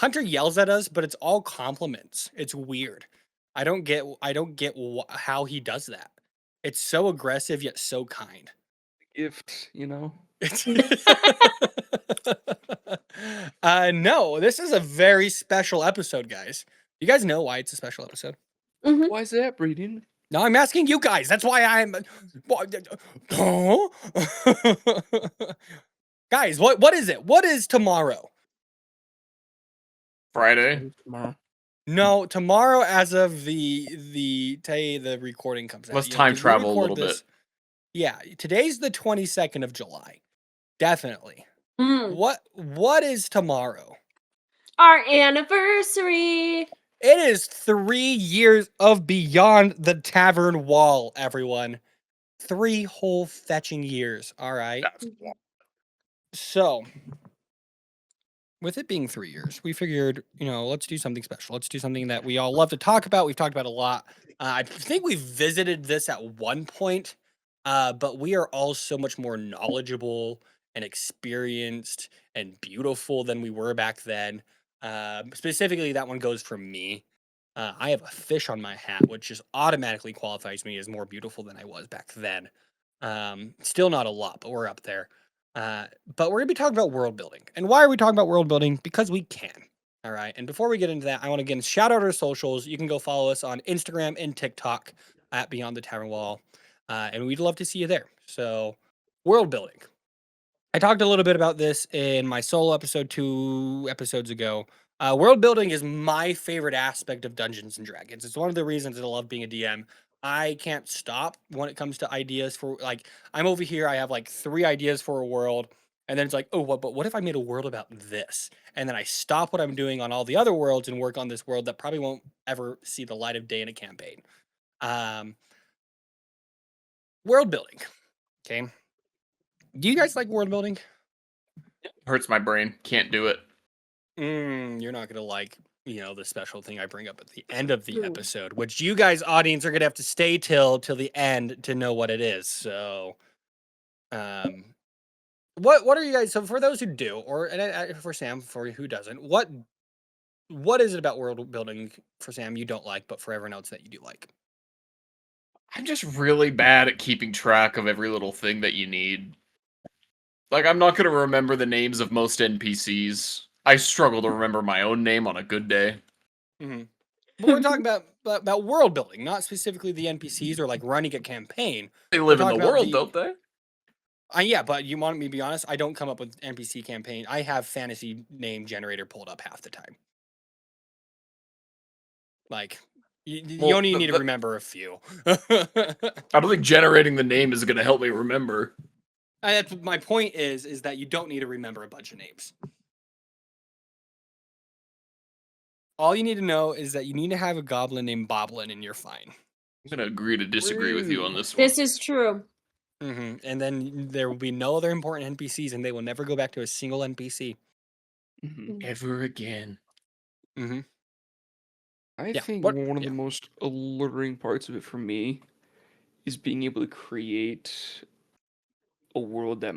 Hunter yells at us, but it's all compliments. It's weird. I don't get how he does that. It's so aggressive yet so kind. Gift, you know. No, this is a very special episode, guys. You guys know why it's a special episode? Mhm. Why is that, Breeden? No, I'm asking you guys. That's why I'm. Guys, what is it? What is tomorrow? Friday. Tomorrow. No, tomorrow, as of the day the recording comes out. Let's You know, time 'cause we travel a record little this- bit. Yeah, today's the 22nd of July. Definitely. Mm. What is tomorrow? Our anniversary. It is 3 years of Beyond the Tavern Wall, everyone. 3 whole fetching years. All right. That's So, with it being 3 years, we figured, let's do something special. Let's do something that we all love to talk about. We've talked about a lot. I think we visited this at one point, but we are all so much more knowledgeable and experienced and beautiful than we were back then. Specifically, that one goes for me. I have a fish on my hat, which just automatically qualifies me as more beautiful than I was back then. Still not a lot, but we're up there. But we're going to be talking about world building. And why are we talking about world building? Because we can. All right. And before we get into that, I want to again shout out our socials. You can go follow us on Instagram and TikTok at Beyond the Tavern Wall. And we'd love to see you there. So, world building. I talked a little bit about this in my solo episode 2 episodes ago. World building is my favorite aspect of Dungeons and Dragons. It's one of the reasons that I love being a DM. I can't stop when it comes to ideas for I'm over here. I have 3 ideas for a world, and then it's like, oh, but what if I made a world about this? And then I stop what I'm doing on all the other worlds and work on this world that probably won't ever see the light of day in a campaign. World building. Okay. Do you guys like world building? hurts my brain. Can't do it. You're not gonna like, the special thing I bring up at the end of the Ooh. episode, which you guys, audience, are gonna have to stay till the end to know what it is. So, what are you guys? So, for those who do, or for Sam, for who doesn't, what is it about world building for Sam you don't like, but for everyone else that you do like? I'm just really bad at keeping track of every little thing that you need. Like, I'm not going to remember the names of most NPCs. I struggle to remember my own name on a good day. Mm-hmm. But we're talking about world building, not specifically the NPCs or running a campaign. They live in talking the about world, the- don't they? Yeah, but you want me to be honest? I don't come up with NPC campaign. I have fantasy name generator pulled up half the time. You Well, only need to remember a few. I don't think generating the name is going to help me remember. That's my point is that you don't need to remember a bunch of names. All you need to know is that you need to have a goblin named Boblin and you're fine. I'm going to agree to disagree with you on this one. This is true. Mm-hmm. And then there will be no other important NPCs, and they will never go back to a single NPC. Ever again. Mm-hmm. I Yeah, think what- one of yeah. the most alluring parts of it for me is being able to create a world that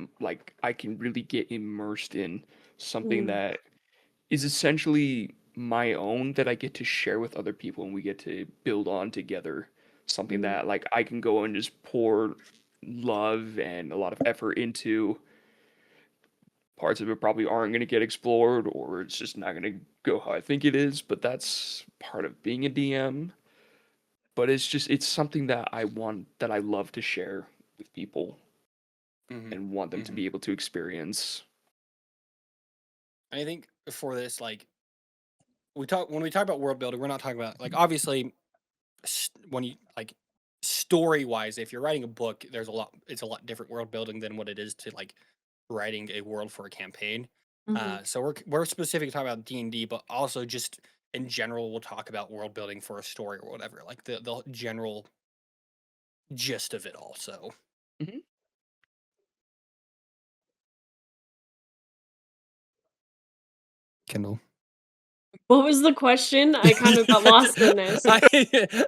I can really get immersed in, something Mm. that is essentially my own that I get to share with other people and we get to build on together. Something that I can go and just pour love and a lot of effort into. Parts of it probably aren't going to get explored or it's just not going to go how I think it is, but that's part of being a DM. But it's something that I love to share with people Mm-hmm. and want them to be able to experience. I think for this, when we talk about world building, we're not talking about obviously when you story wise, if you're writing a book, it's a lot different world building than what it is to writing a world for a campaign. Mhm. So we're specifically talking about D&D, but also just in general, we'll talk about world building for a story or whatever, the general gist of it all. So. Mhm. Kendall. What was the question? I kind of got lost in this.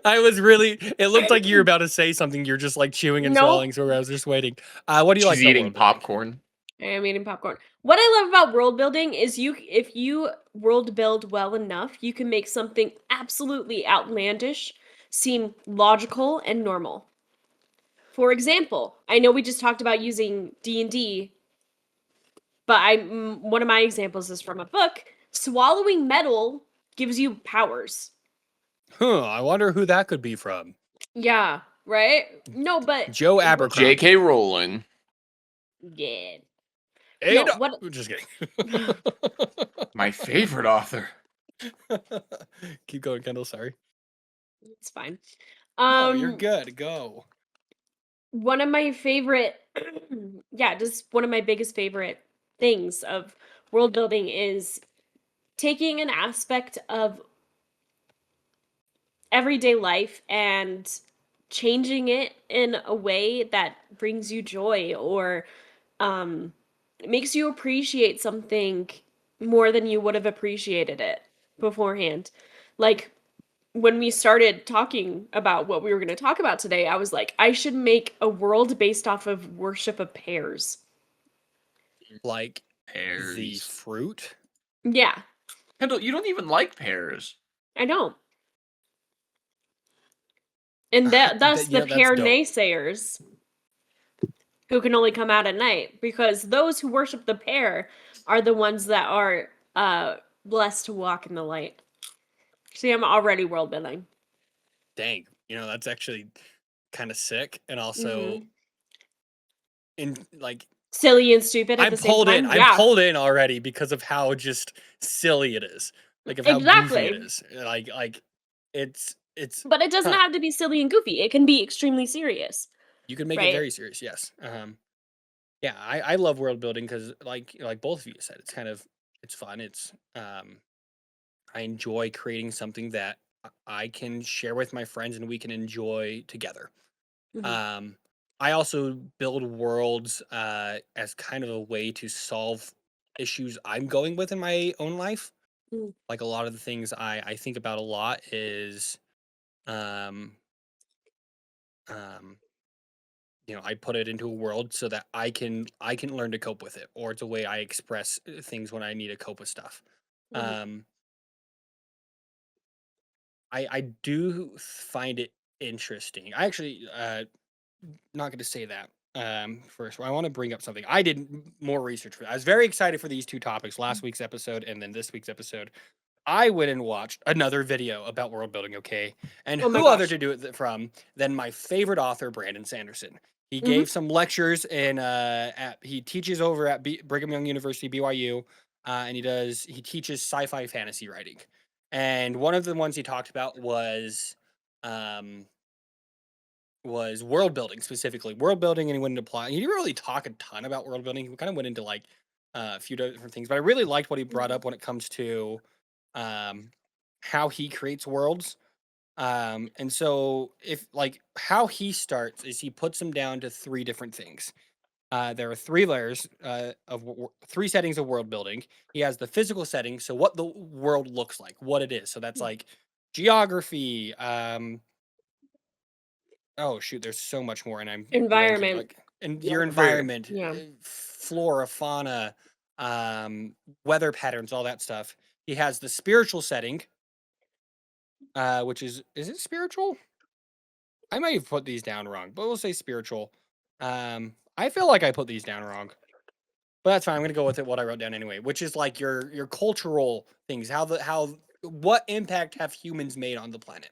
I was really. It looked like you were about to say something. You're just chewing and Nope. swallowing, so I was just waiting. What do you like She's about eating world building? popcorn. I am eating popcorn. What I love about world building is if you world build well enough, you can make something absolutely outlandish seem logical and normal. For example, I know we just talked about using D&D, but one of my examples is from a book. Swallowing metal gives you powers. I wonder who that could be from. Yeah, right? No, but Joe Abercrombie. J.K. Rowling. yeah. No, Ada. what Just kidding. My favorite author. Keep going, Kendall. Sorry. it's fine. No, you're good. Go. One of my favorite yeah, just one of my biggest favorite things of world building is taking an aspect of everyday life and changing it in a way that brings you joy or um makes you appreciate something more than you would have appreciated it beforehand. Like when we started talking about what we were going to talk about today, I was like, I should make a world based off of worship of pears. Like the Pears. fruit. Yeah, Kendall, you don't even like pears. I know. And thus the That's pear dope. naysayers who can only come out at night because those who worship the pear are the ones that are blessed to walk in the light. See, I'm already world building. Dang. That's actually kind of sick, and also Mhm. in like Silly and stupid at I'm the same pulled in. time. I'm Yeah, pulled in already because of how just silly it is. Like of how goofy it exactly. is. Like it's But it doesn't huh. have to be silly and goofy. It can be extremely serious, You can make it right? very serious. Yes. Yeah, I love world building because like both of you said, it's fun. I enjoy creating something that I can share with my friends and we can enjoy together. Mhm. Um, I also build worlds as kind of a way to solve issues I'm going with in my own life. Mm. Like a lot of the things I think about a lot is um, um, I put it into a world so that I can learn to cope with it, or it's a way I express things when I need to cope with stuff. Mhm. Um, I do find it interesting. I actually not going to say that first. I want to bring up something. I did more research for that. I was very excited for these two topics, last week's episode and then this week's episode. I went and watched another video about world building, okay? And Oh my who other gosh. to do it from than my favorite author, Brandon Sanderson. He Mhm. gave some lectures he teaches over at Brigham Young University, BYU, and he teaches sci-fi fantasy writing. And one of the ones he talked about um, was world building, specifically world building, and he went into plot. He didn't really talk a ton about world building. He kind of went into like a few different things, but I really liked what he brought Mhm. up when it comes to um, how he creates worlds. And so if like how he starts is he puts them down to three different things. There are three layers three settings of world building. He has the physical setting, so what the world looks like, what it is. So that's like geography. Oh shoot, there's so much more, and I'm blanking. Environment. Like, and Yeah. your environment, Yeah. flora, fauna, weather patterns, all that stuff. He has the spiritual setting, which is it spiritual? I might have put these down wrong, but we'll say spiritual. I feel like I put these down wrong, but that's fine. I'm gonna go with what I wrote down anyway, which is like your cultural things. What impact have humans made on the planet?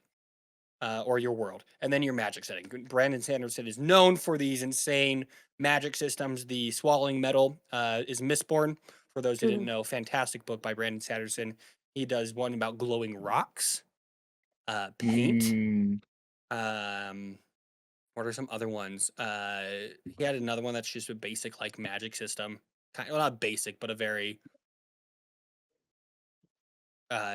Or your world, and then your magic setting. Brandon Sanderson is known for these insane magic systems. The Swallowing Metal is Mistborn. For those who didn't Mhm. know, fantastic book by Brandon Sanderson. He does one about glowing rocks, paint. Mm. What are some other ones? He had another one that's just a basic like magic system. Well, not basic, but a very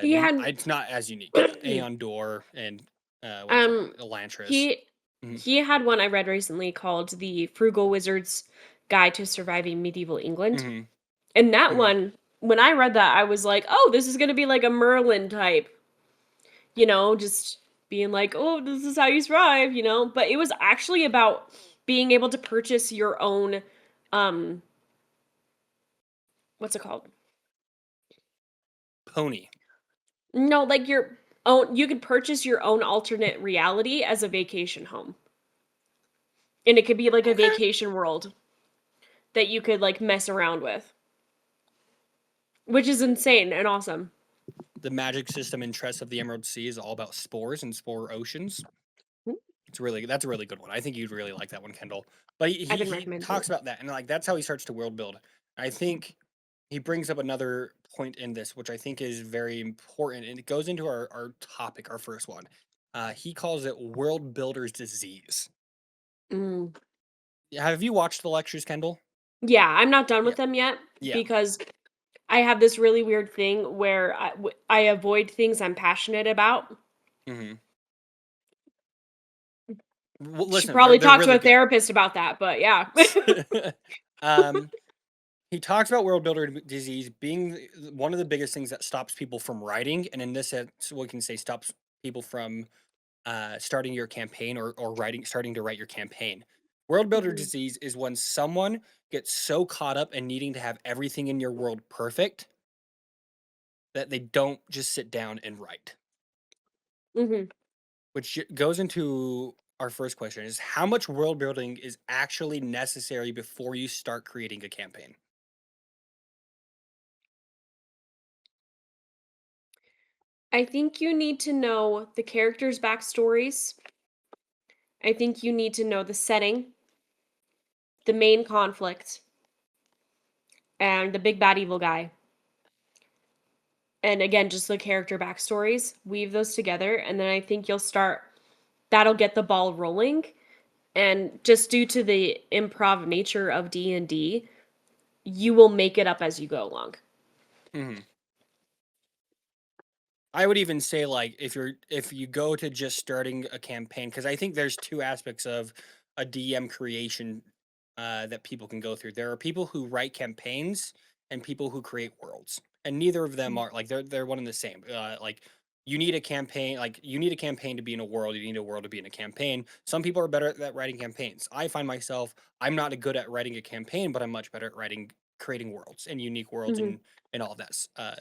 He had it's not as unique. Aeon Door and what is um it? Elantris. he Mhm. he had one I read recently called The Frugal Wizard's Guide to Surviving Medieval England. Mhm. And that Mhm. one, when I read that, I was like, "Oh, this is going to be like a Merlin type." Just being like, "Oh, this is how you survive." But it was actually about being able to purchase your own um what's it called? Pony. No, like your own. You could purchase your own alternate reality as a vacation home, and it could be like a Okay. vacation world that you could like mess around with, which is insane and awesome. The magic system in Tress of the Emerald Sea is all about spores and spore oceans. That's a really good one. I think you'd really like that one, Kendall. But I've been he recommended talks it. about that, and like that's how he starts to world build. I think he brings up another point in this, which I think is very important, and it goes into our topic, our first one. He calls it world builder's disease. Mm. Have you watched the lectures, Kendall? Yeah, I'm not done Yeah. with them yet Yeah. because I have this really weird thing where I avoid things I'm passionate about. Mm-hmm. Well, Should listen, probably they're talk to really a therapist about that, but yeah. good. He talks about world builder disease being one of the biggest things that stops people from writing, and in this sense, we can say stops people from starting your campaign or starting to write your campaign. World builder Mhm. disease is when someone gets so caught up in needing to have everything in your world perfect that they don't just sit down and write. Mhm. Which goes into our first question: is how much world building is actually necessary before you start creating a campaign? I think you need to know the characters' backstories. I think you need to know the setting, the main conflict, and the big bad evil guy. And again, just the character backstories. Weave those together, and then I think you'll start. That'll get the ball rolling. And just due to the improv nature of D&D, you will make it up as you go along. Mhm. I would even say like if you go to just starting a campaign, because I think there's two aspects of a DM creation that people can go through. There are people who write campaigns and people who create worlds, and neither of them are like they're one and the same. Like you need a campaign, like you need a campaign to be in a world. You need a world to be in a campaign. Some people are better at writing campaigns. I find myself I'm not good at writing a campaign, but I'm much better at creating worlds and unique worlds Mhm. and all of that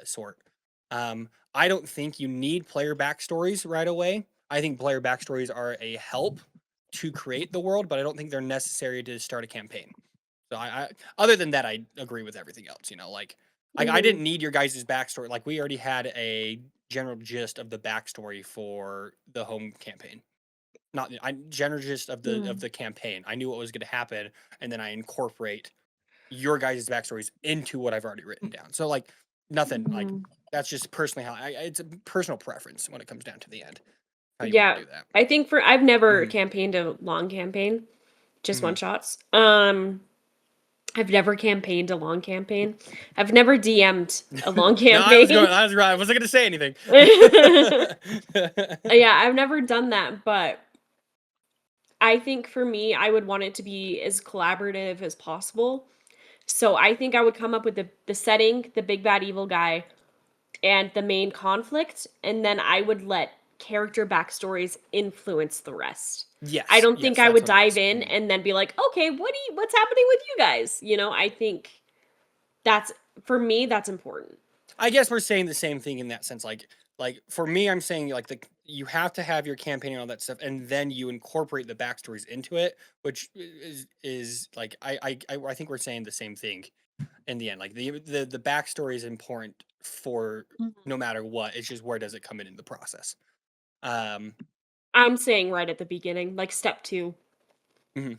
sort. I don't think you need player backstories right away. I think player backstories are a help to create the world, but I don't think they're necessary to start a campaign. So I other than that, I agree with everything else. You know, like I didn't Mhm. need your guys' backstory. Like we already had a general gist of the backstory for the home campaign. Not I general gist of Mm. the campaign. I knew what was going to happen, and then I incorporate your guys' backstories into what I've already written down. So like nothing like Mhm. that's just personally how it's a personal preference when it comes down to the end. How you want Yeah, to do that. I think I've never Mhm. campaigned a long campaign, just one Mhm. shots. I've never campaigned a long campaign. I've never DM'd a long No, campaign. I was right. I wasn't gonna say anything. Yeah, I've never done that, but I think for me, I would want it to be as collaborative as possible. So I think I would come up with the setting, the big bad evil guy, and the main conflict, and then I would let character backstories influence the rest. I Yes, don't think yes, I that's would what it dive is. in Mhm. and then be like, okay, what's happening with you guys? I think that's for me, that's important. I guess we're saying the same thing in that sense. Like for me, I'm saying like you have to have your campaign and all that stuff, and then you incorporate the backstories into it, which is like I think we're saying the same thing in the end. Like the backstory is important for no matter what. It's just where does it come in the process. Um, I'm saying right at the beginning, like step 2. mhm.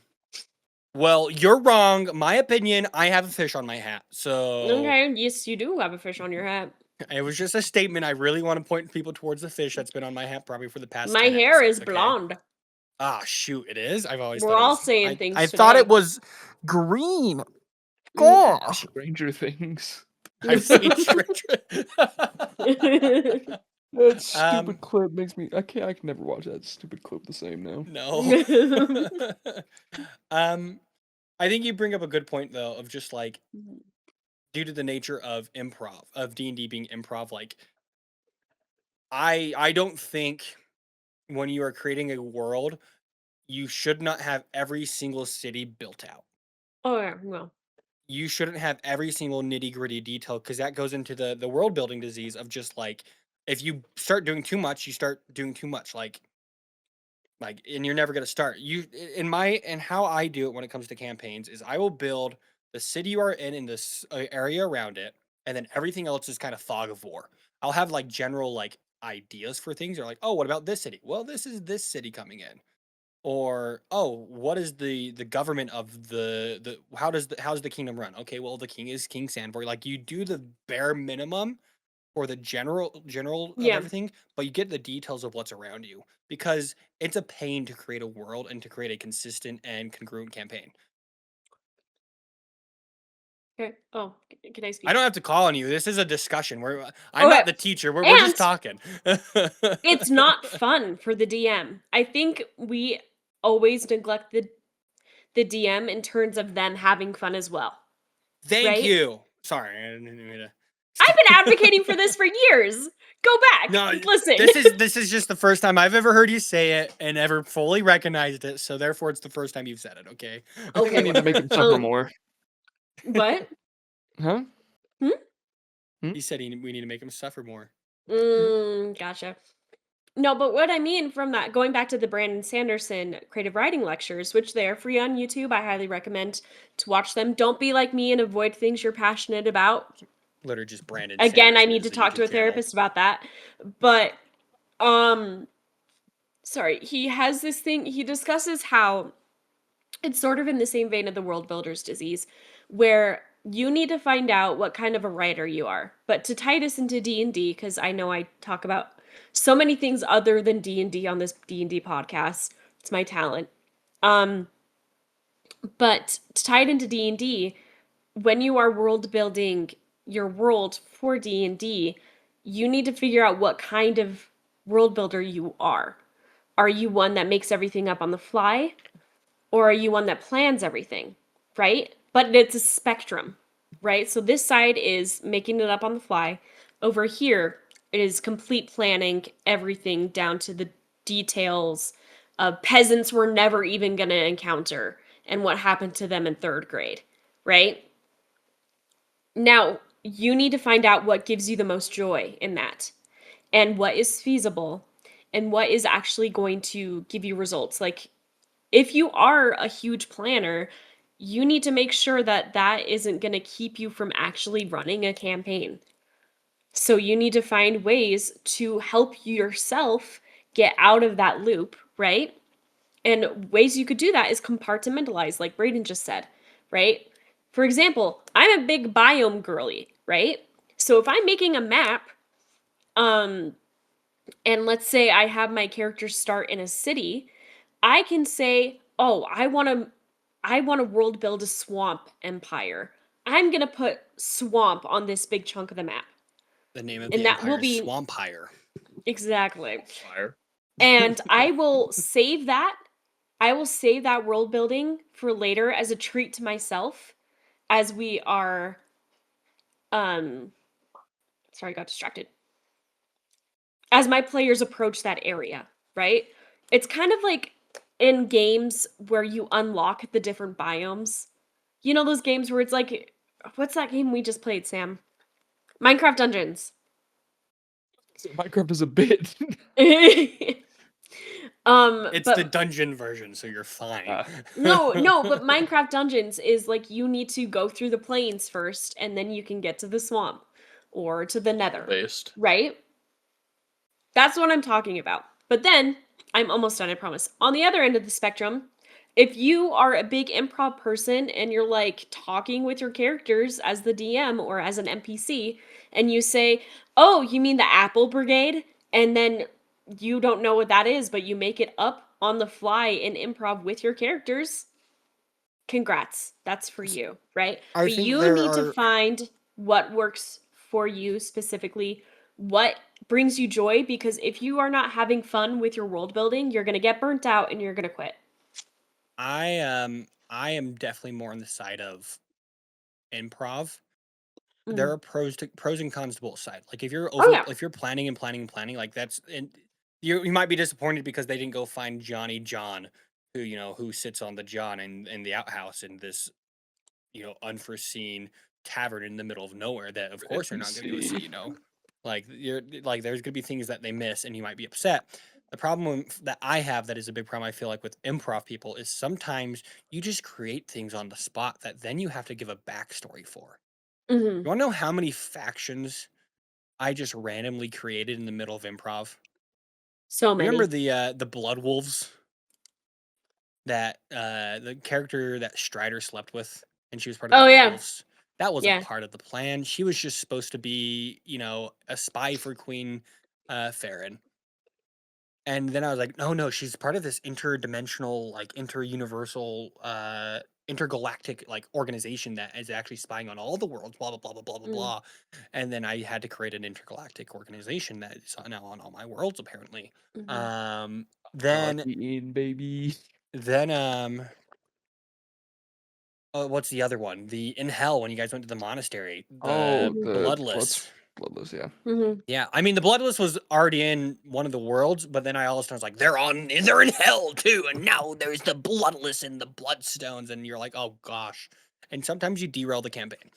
Well, you're wrong. My opinion. I have a fish on my hat, so Okay, yes, you do have a fish on your hat. it was just a statement. I really want to point people towards the fish that's been on my hat probably for the past My 10 hair is episodes. Okay. blonde. Ah, shoot, it is. I've always We're thought it all was. saying I things thought it today. was green. Mm. Gosh, Stranger Things. I've seen Stranger. That um, stupid clip makes me. I can never watch that stupid clip the same now. no. um, I think you bring up a good point though, of just like due to the nature of improv, of D&D being improv. Like, I don't think when you are creating a world, you should not have every single city built out. Oh yeah, well. you shouldn't have every single nitty-gritty detail because that goes into the world building disease of just like if you start doing too much, you start doing too much. Like and you're never going to start. In how I do it when it comes to campaigns is I will build the city you are in this area around it, and then everything else is kind of fog of war. I'll have like general like ideas for things. Or like, oh, what about this city? Well, this is this city coming in. Or oh, what is the government of the how's the kingdom run? Okay, well the king is King Sandboy. Like you do the bare minimum or the general of Yeah. everything, but you get the details of what's around you because it's a pain to create a world and to create a consistent and congruent campaign. Okay. Oh, can I I speak? don't have to call on you. This is a discussion. I'm Okay. not the teacher. We're just And talking. it's not fun for the DM. I think we always neglect the DM in terms of them having fun as well, Thank right? you. Sorry, I didn't mean to. I've been advocating for this for years. Go back No, and listen. this is just the first time I've ever heard you say it and ever fully recognized it. So therefore, it's the first time you've said it. Okay. I think we need to make him suffer more. What? Huh? He said we need to make him suffer more. Gotcha. No, but what I mean from that, going back to the Brandon Sanderson creative writing lectures, which they are free on YouTube, I highly recommend to watch them. Don't be like me and avoid things you're passionate about. Literally just Brandon. Again, I Sanderson need is to the talk to YouTube a channel. therapist about that. But sorry, he has this thing, he discusses how it's sort of in the same vein of the world builder's disease, where you need to find out what kind of a writer you are. But to tie this into D&D, because I know I talk about so many things other than D&D on this D&D podcast. It's my talent. But to tie it into D&D, when you are world building your world for D&D, you need to figure out what kind of world builder you are. Are you one that makes everything up on the fly? Or are you one that plans everything, right? But it's a spectrum, right? So this side is making it up on the fly. Over here, it is complete planning everything down to the details of peasants we're never even going to encounter and what happened to them in third grade, right? Now, you need to find out what gives you the most joy in that and what is feasible and what is actually going to give you results. Like, if you are a huge planner, you need to make sure that that isn't going to keep you from actually running a campaign. So you need to find ways to help yourself get out of that loop, right? And ways you could do that is compartmentalize, like Brayden just said, right? For example, I'm a big biome girly, right? So if I'm making a map, and let's say I have my characters start in a city, I can say, "Oh, I want to world build a swamp empire. I'm going to put swamp on this big chunk of the map." The name of And the that will empire is be Swampire. exactly. Fire. And I will save that. I will save that world building for later as a treat to myself as we are sorry, I got distracted. As my players approach that area, right? It's kind of like in games where you unlock the different biomes. You know those games where it's like, what's that game we just played, Sam? Minecraft Dungeons. Minecraft is a bit. It's the But dungeon version, so you're fine. no, but Minecraft Dungeons is like you need to go through the plains first, and then you can get to the swamp or to the nether, Based. right? That's what I'm talking about. But then, I'm almost done, I promise. On the other end of the spectrum, if you are a big improv person and you're like talking with your characters as the DM or as an NPC, and you say, "Oh, you mean the Apple Brigade?" And then you don't know what that is, but you make it up on the fly in improv with your characters, congrats. That's for you, right? I But think you there need to are find what works for you specifically, what brings you joy, because if you are not having fun with your world building, you're going to get burnt out and you're going to quit. I am definitely more on the side of improv. There Mm. are pros and cons to both sides. Like Oh yeah. if you're planning and planning and planning, like that's and you might be disappointed because they didn't go find Johnny John, who who sits on the John in the outhouse in this unforeseen tavern in the middle of nowhere that of course you're not going to go see, See. like there's going to be things that they miss and you might be upset. The problem that I have that is a big problem I feel like with improv people is sometimes you just create things on the spot that then you have to give a backstory for. Hmm. You want to know how many factions I just randomly created in the middle of improv? So You remember many. the Blood Wolves, that the character that Strider slept with, and she was part of the Oh Blood yeah, Wolves? That wasn't yeah. part of the plan. She was just supposed to be, a spy for Queen Farron. And then I was like, no, no, she's part of this interdimensional, like inter-universal, intergalactic like organization that is actually spying on all the worlds, blah blah blah blah blah blah Mm, blah. And then I had to create an intergalactic organization that is now on all my worlds, apparently. mhm. Um, Lock then me in, baby. then what's the other one? The In Hell, when you guys went to the monastery, the Oh, Mhm. the Bloodless. bloodless, yeah. Mhm. Yeah, I mean the Bloodless was already in one of the worlds, but then I all of a sudden was like, they're in hell too, and now there's the Bloodless and the Bloodstones, and you're like, oh gosh. And sometimes you derail the campaign.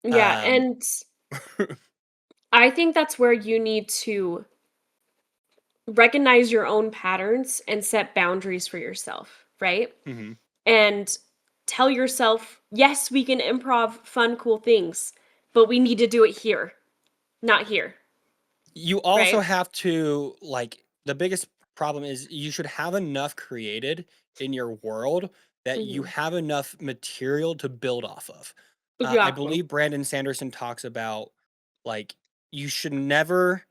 Yeah, Um, and I think that's where you need to recognize your own patterns and set boundaries for yourself, right? mhm. And tell yourself, yes, we can improv fun, cool things, but we need to do it here, not here, You also right? have to like the biggest problem is you should have enough created in your world that you Hmm. have enough material to build off of. I Exactly. believe Brandon Sanderson talks about like you should never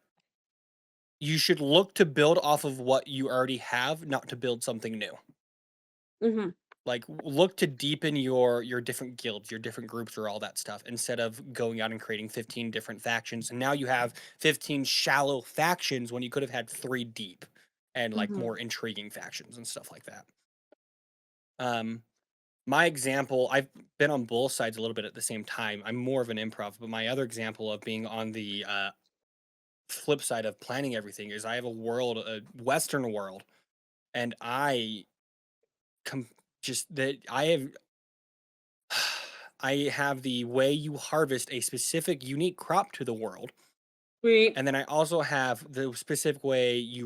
you should look to build off of what you already have, not to build something new. Hmm. Like look to deepen your different guilds, your different groups, or all that stuff, instead of going out and creating 15 different factions. And now you have 15 shallow factions when you could have had 3 deep and like Hmm. more intriguing factions and stuff like that. Um, my example, I've been on both sides a little bit at the same time. I'm more of an improv, but my other example of being on the flip side of planning everything is I have a Western world, and I com- just that I have the way you harvest a specific unique crop to the world. Sweet. And then I also have the specific way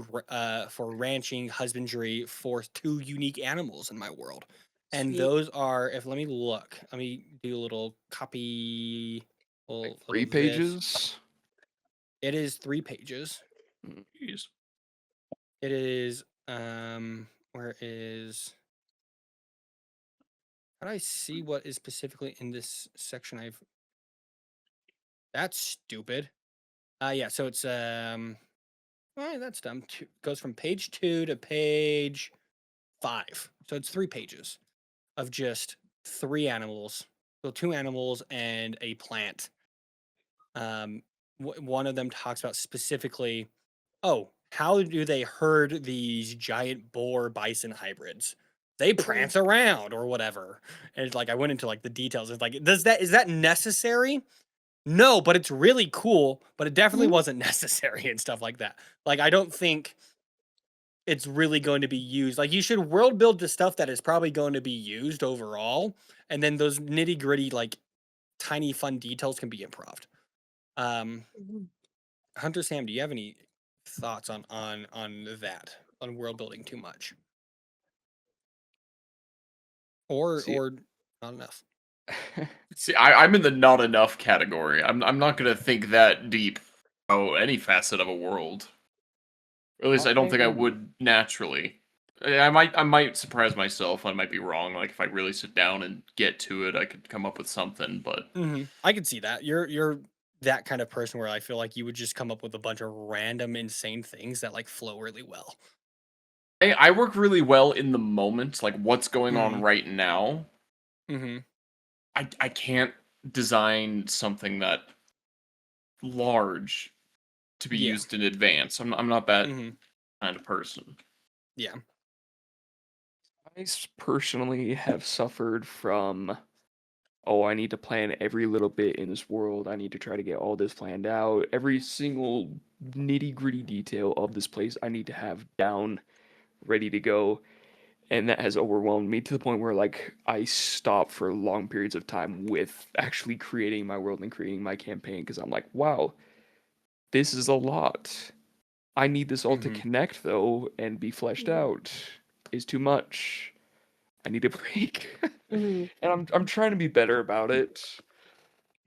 for ranching, husbandry for 2 unique animals in my world. And Sweet. those are, if let me look, let me do a little copy Like little 3 this. pages. It is 3 pages. Jeez. It is where is how do I see what is specifically in this section that's stupid. Yeah, so it's oh, that's dumb. Goes from page 2 to page 5. So it's 3 pages of just 3 animals. So 2 animals and a plant. Um, one of them talks about specifically, oh, how do they herd these giant boar bison hybrids? They Mm. prance around or whatever. And it's like I went into like the details. It's like, is that necessary? No, but it's really cool, but it definitely Mhm. wasn't necessary and stuff like that. Like, I don't think it's really going to be used. Like, you should world build the stuff that is probably going to be used overall, and then those nitty gritty, like tiny fun details can be improved. Um, Mhm. Hunter Sam, do you have any thoughts on that on world building too much, See, or not enough? See, I'm in the not enough category. I'm not gonna think that deep about any facet of a world. Or at least I don't think I I'm would naturally. I might surprise myself. I might be wrong. Like if I really sit down and get to it, I could come up with something. But I could see that you're that kind of person where I feel like you would just come up with a bunch of random insane things that like flow really well. I work really well in the moment, like what's going on Mm-hmm. right now. Mm-hmm. I can't design something that large to be Yeah. used in advance. I'm not that Mm-hmm. kind of person. Yeah. personally have suffered from, oh, I need to plan every little bit in this world. I need to try to get all this planned out. Every single nitty gritty detail of this place I need to have down, ready to go. and that has overwhelmed me to the point where like I stop for long periods of time with actually creating my world and creating my campaign because I'm like, wow, this is a lot. I need this all to Mhm. connect though and be fleshed out. Is too much. I need a break. Mhm. And I'm trying to be better about it.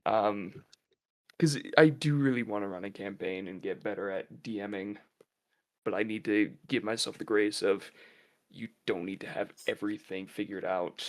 Because I do really want to run a campaign and get better at DMing, but I need to give myself the grace of you don't need to have everything figured out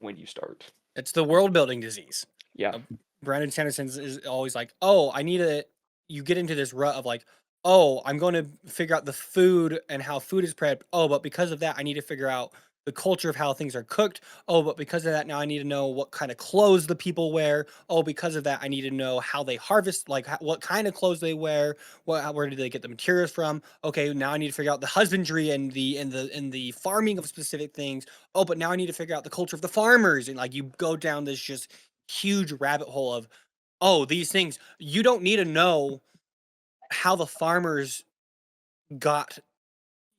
when you start. It's the world building disease. Yeah. Brandon Sanderson is always like, oh, I need to. You get into this rut of like, oh, I'm going to figure out the food and how food is prepped. Oh, but because of that, I need to figure out the culture of how things are cooked. Oh, but because of that, now I need to know what kind of clothes the people wear. Oh, because of that, I need to know how they harvest, like what kind of clothes they wear. Where do they get the materials from? Okay, now I need to figure out the husbandry and the farming of specific things. Oh, but now I need to figure out the culture of the farmers. And like you go down this just huge rabbit hole of, oh, these things. You don't need to know how the farmers got,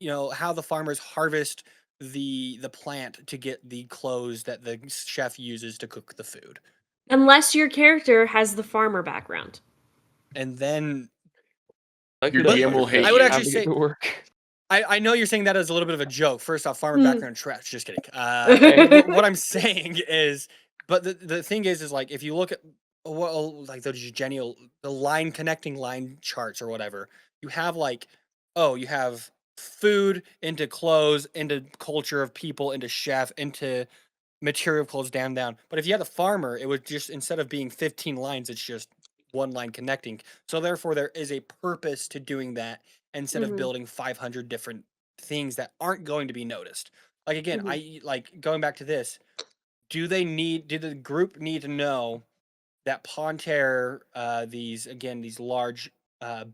how the farmers harvest the plant to get the clothes that the chef uses to cook the food. Unless your character has the farmer background. And then I Your could But DM will hate I would you. actually navigate say the work. I know you're saying that as a little bit of a joke. First off, farmer Mm. background trash. Just kidding. But what I'm saying is, but the thing is like if you look at like the line connecting line charts or whatever, you have like, oh, you have food into clothes, into culture of people, into chef, into material clothes down. But if you had a farmer, it would just, instead of being 15 lines, it's just one line connecting. So therefore, there is a purpose to doing that instead of Mhm. building 500 different things that aren't going to be noticed. Like again, Mhm. I like going back to this. Do the group need to know that Ponter, these large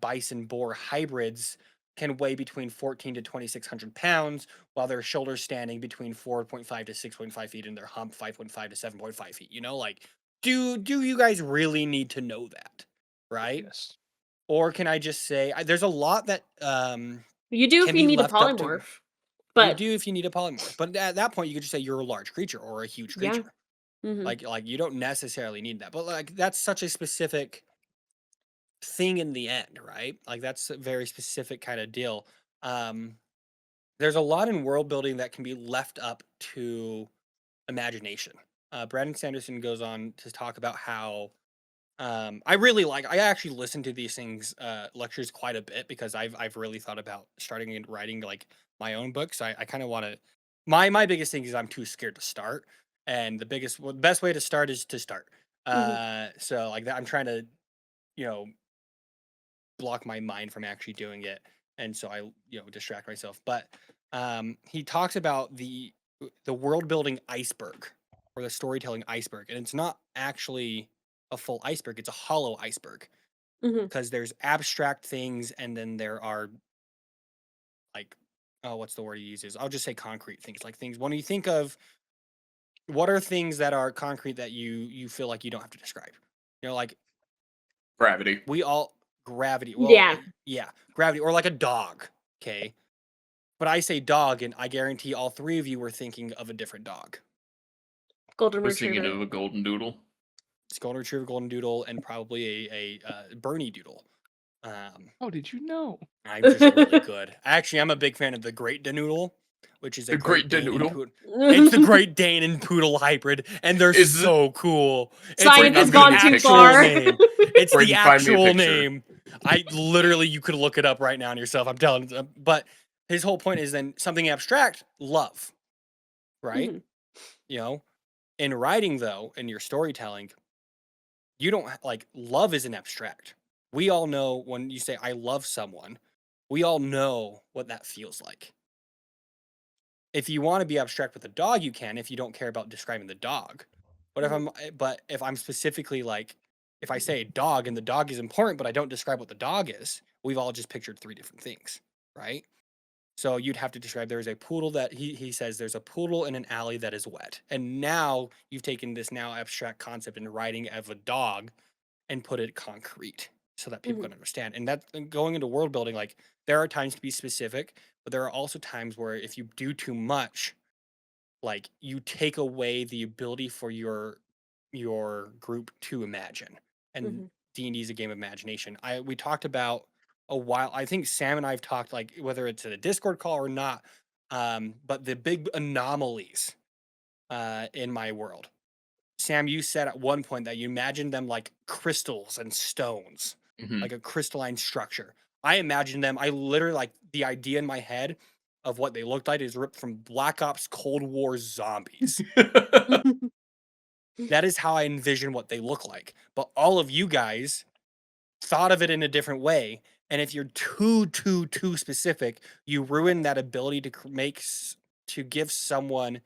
bison boar hybrids can weigh between 14 to 2,600 pounds, while their shoulders standing between 4.5 to 6.5 feet and their hump 5.5 to 7.5 feet. Like, do you guys really need to know that, right? Yes. Or can I just say there's a lot that You do if can you be need a left up to polymorph. you But do if you need a polymorph, but at that point you could just say you're a large creature or a huge yeah. creature. Mhm. Like you don't necessarily need that, but like that's such a specific thing in the end, right? Like that's a very specific kind of deal. Um, there's a lot in world building that can be left up to imagination. Brandon Sanderson goes on to talk about how I actually listen to these things lectures quite a bit because I've really thought about starting and writing like my own books. I kind of want to. My biggest thing is I'm too scared to start, and the best way to start is to start. Mhm. So like that, I'm trying to you know block my mind from actually doing it, and so I distract myself. But he talks about the world building iceberg or the storytelling iceberg, and it's not actually a full iceberg; it's a hollow iceberg Mhm. because there's abstract things, and then there are like, oh, what's the word he uses? I'll just say concrete things, like things when you think of what are things that are concrete that you feel like you don't have to describe. Like Gravity. we all gravity. Well, Yeah. yeah, gravity or like a dog. Okay. But I say dog, and I guarantee all three of you were thinking of a different dog. Golden Was thinking retriever. of a golden doodle. It's golden retriever, golden doodle, and probably a Bernie doodle. How did you know? I'm just really good. Actually, I'm a big fan of the Great Danoodle, which is a The Great Great Dane and Danoodle? Poodle. It's the Great Dane and Poodle hybrid, and they're Is it? so cool. Science has It's I'm the gonna gone need a too picture of actual far. this. name. It's the Braden, find me a actual picture. name. I literally, you could look it up right now on yourself. I'm telling you. But his whole point is then something abstract, love, right? Mhm. In writing though, in your storytelling, you don't like love isn't abstract. We all know when you say I love someone, we all know what that feels like. If you want to be abstract with a dog, you can if you don't care about describing the dog. But if I'm specifically like if I say dog and the dog is important, but I don't describe what the dog is, we've all just pictured three different things, right? So you'd have to describe there's a poodle that he says there's a poodle in an alley that is wet. And now you've taken this now abstract concept in writing of a dog and put it concrete so that people Mhm. can understand. And that and going into world building, like there are times to be specific, but there are also times where if you do too much, like you take away the ability for your group to imagine. And Mhm. D&D is a game of imagination. We talked about a while. I think Sam and I have talked, like, whether it's in a Discord call or not, but the big anomalies in my world. Sam, you said at one point that you imagined them like crystals and stones, Mhm. like a crystalline structure. I imagined them. I literally, like, the idea in my head of what they looked like is ripped from Black Ops Cold War zombies. That is how I envision what they look like. But all of you guys thought of it in a different way. And if you're too specific, you ruin that ability to to give someone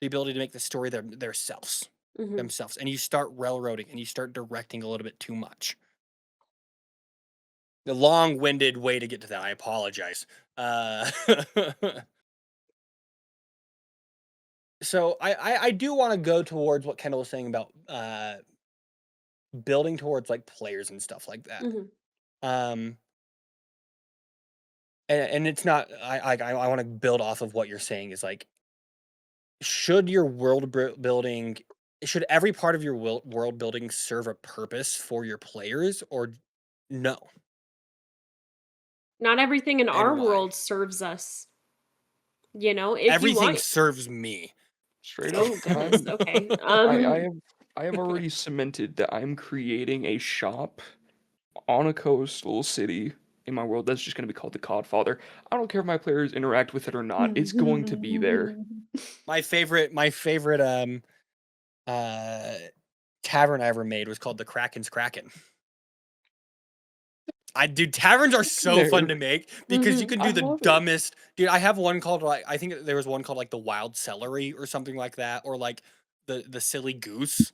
the ability to make the story Mhm. themselves, and you start railroading and you start directing a little bit too much. The long-winded way to get to that. I apologize. Uh, so I do want to go towards what Kendall was saying about building towards like players and stuff like that. Mhm. Um, and it's not. I want to build off of what you're saying is like, should your building, should every part of your world building serve a purpose for your players, or no, Not everything in and our why? world serves us. If you Everything want. serves me. Straight up. Oh goodness. Okay. I have already cemented that I'm creating a shop on a coastal city in my world that's just going to be called the Codfather. I don't care if my players interact with it or not. It's going to be there. My favorite uh tavern I ever made was called the Kraken's Kraken. Dude, taverns are so fun There. to make because you Mhm. can I do the love it. dumbest. Dude, I have one called, like, I think there was one called like the Wild Celery or something like that, or like the Silly Goose,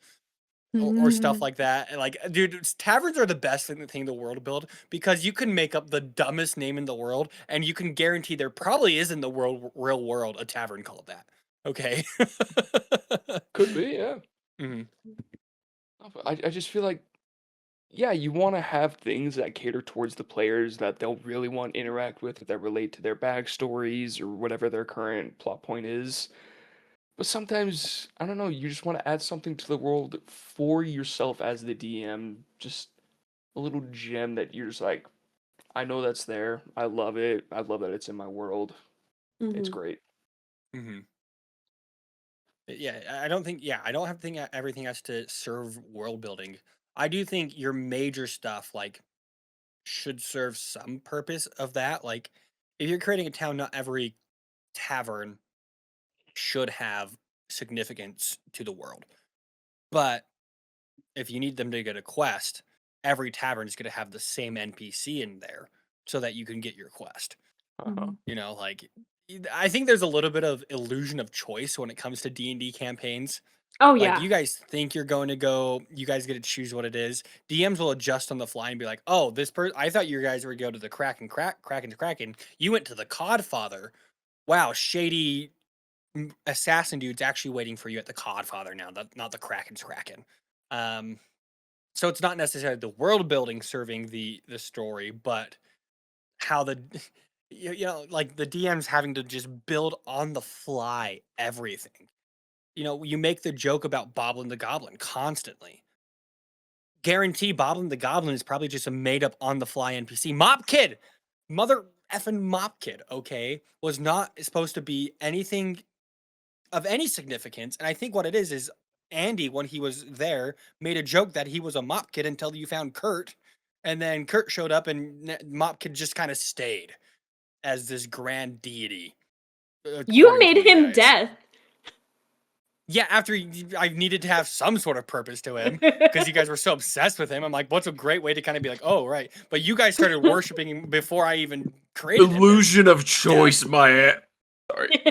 or stuff like that. And like, dude, taverns are the best thing in the world to build because you can make up the dumbest name in the world, and you can guarantee there probably is in the real world a tavern called that. Okay. Could be, yeah. Mhm. No, but I just feel like, yeah, you want to have things that cater towards the players that they'll really want to interact with, that relate to their backstories or whatever their current plot point is. But sometimes, I don't know, you just want to add something to the world for yourself as the DM. Just a little gem that you're just like, I know that's there. I love it. I love that it's in my world. It's Mhm. great. Mhm. Yeah, I don't think. Yeah, I don't have to think everything has to serve world building. I do think your major stuff like should serve some purpose of that. Like, if you're creating a town, not every tavern should have significance to the world. But if you need them to get a quest, every tavern is going to have the same NPC in there so that you can get your quest. Uh-huh. Mhm. Like, I think there's a little bit of illusion of choice when it comes to D&D campaigns. Oh Like, yeah. you guys think you're going to go, you guys get to choose what it is. DMs will adjust on the fly and be like, "Oh, this person, I thought you guys were going to go to the Kraken. You went to the Codfather. Wow, shady assassin dude's actually waiting for you at the Codfather now, not the Kraken's Kraken." Um, so it's not necessarily the world building serving the story, but how the like the DMs having to just build on the fly everything. You make the joke about Boblin the Goblin constantly. Guarantee Boblin the Goblin is probably just a made up on the fly NPC. Mop Kid, mother effing Mop Kid, okay, was not supposed to be anything of any significance. And I think what it is Andy, when he was there, made a joke that he was a Mop Kid until you found Kurt. And then Kurt showed up and Mop Kid just kind of stayed as this grand deity, You according to made you him guys. death. Yeah, after I needed to have some sort of purpose to him because you guys were so obsessed with him. I'm like, what's a great way to kind of be like, oh, right. But you guys started worshiping him before I even created him. Illusion of choice, sorry.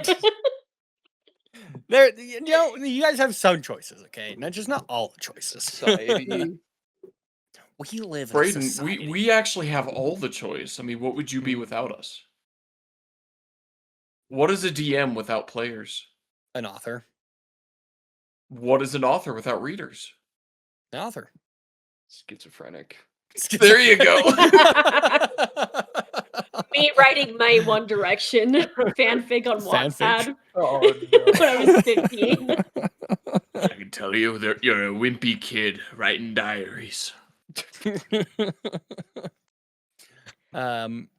You guys have some choices, okay? Just not all the choices. Society. We live in a Brayden, society. we actually have all the choice. I mean, what would you be Mhm. without us? What is a DM without players? An author. What is an author without readers? An author. Schizophrenic. There you go. Me writing my One Direction fanfic on Fanfic. Wattpad Oh no. when I was 15. I can tell you that you're a wimpy kid writing diaries. um,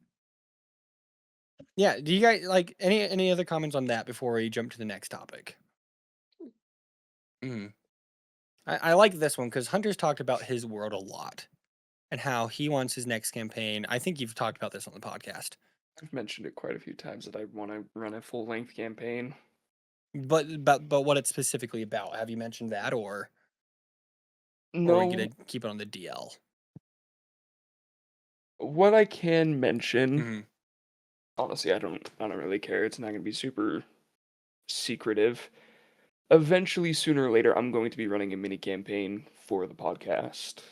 yeah. Do you guys like any other comments on that before we jump to the next topic? Mm. I like this one because Hunter's talked about his world a lot and how he wants his next campaign. I think you've talked about this on the podcast, I've mentioned it quite a few times that I want to run a full-length campaign. but what it's specifically about? Have you mentioned that, or are we No, gonna keep it on the DL? what I can mention, Mhm. honestly, I don't really care. It's not gonna be super secretive. Eventually, sooner or later, I'm going to be running a mini campaign for the podcast.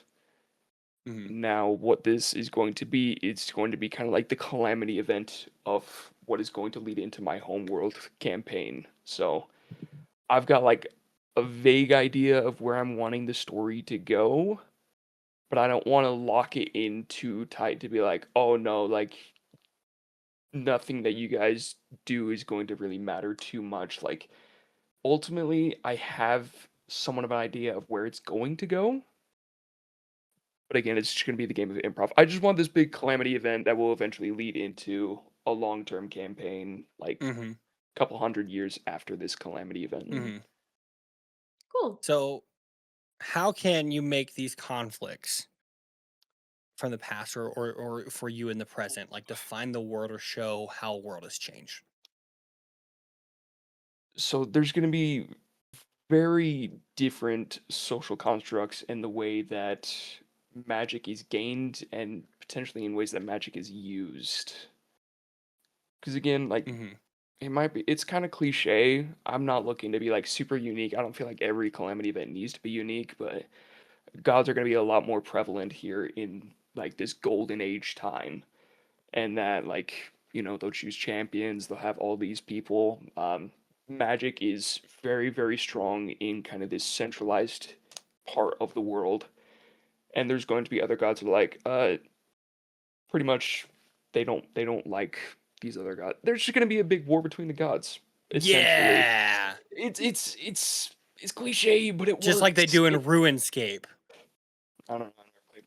Mhm. Now, what this is going to be, it's going to be kind of like the calamity event of what is going to lead into my homeworld campaign. So, I've got like a vague idea of where I'm wanting the story to go, but I don't want to lock it in too tight to be like, oh no, like nothing that you guys do is going to really matter too much. Like, ultimately, I have somewhat of an idea of where it's going to go. But again, it's just going to be the game of improv. I just want this big calamity event that will eventually lead into a long-term campaign, like Mhm. a couple hundred years after this calamity event. Mhm. Cool. So, how can you make these conflicts from the past or for you in the present, like define the world or show how a world has changed? So there's going to be very different social constructs in the way that magic is gained and potentially in ways that magic is used. Because again, like Mhm. it's kind of cliche. I'm not looking to be like super unique. I don't feel like every calamity event needs to be unique, but gods are going to be a lot more prevalent here in like this golden age time. And that like, they'll choose champions, they'll have all these people. Magic is very, very strong in kind of this centralized part of the world. And there's going to be other gods who are like, pretty much they don't like these other gods. There's just gonna be a big war between the gods, essentially. Yeah. It's cliche, but it Just like they works. do in RuneScape. I don't know, I never played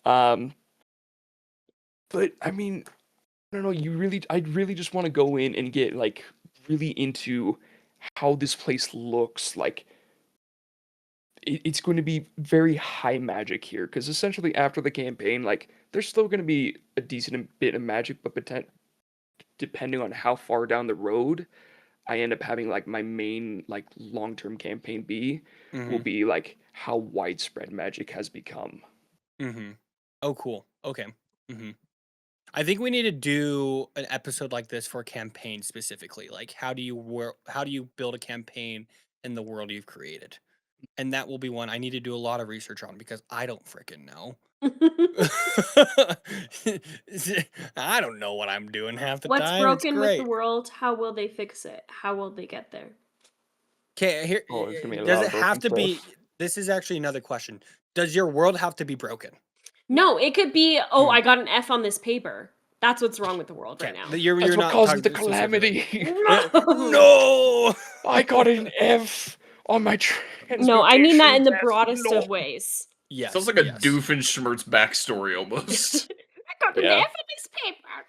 RuneScape. But I mean, I don't know, I'd really just want to go in and get like really into how this place looks. Like it's going to be very high magic here, because essentially after the campaign, like there's still going to be a decent bit of magic, but depending on how far down the road I end up having like my main like long-term campaign will Mhm. be like how widespread magic has become. Mhm. Oh, cool. Okay. Mhm. I think we need to do an episode like this for a campaign specifically. Like, how do you build a campaign in the world you've created? And that will be one I need to do a lot of research on because I don't freaking know. I don't know what I'm doing half the What's time. It's broken with the great. world? How will they fix it? How will they get there? Okay, here Oh, there's gonna be a does lot it of have broken to be? stuff. This is actually another question. Does your world have to be broken? No, it could be, oh, Hmm. I got an F on this paper. That's what's wrong with the world right Okay, now. you're That's what not causes the talking specifically. calamity. No. I got an F on my No, I mean that transmutation in the test. broadest No. of ways. Sounds Yes. like a Yes. Doofenshmirtz backstory almost. I got an Yeah. F on this paper.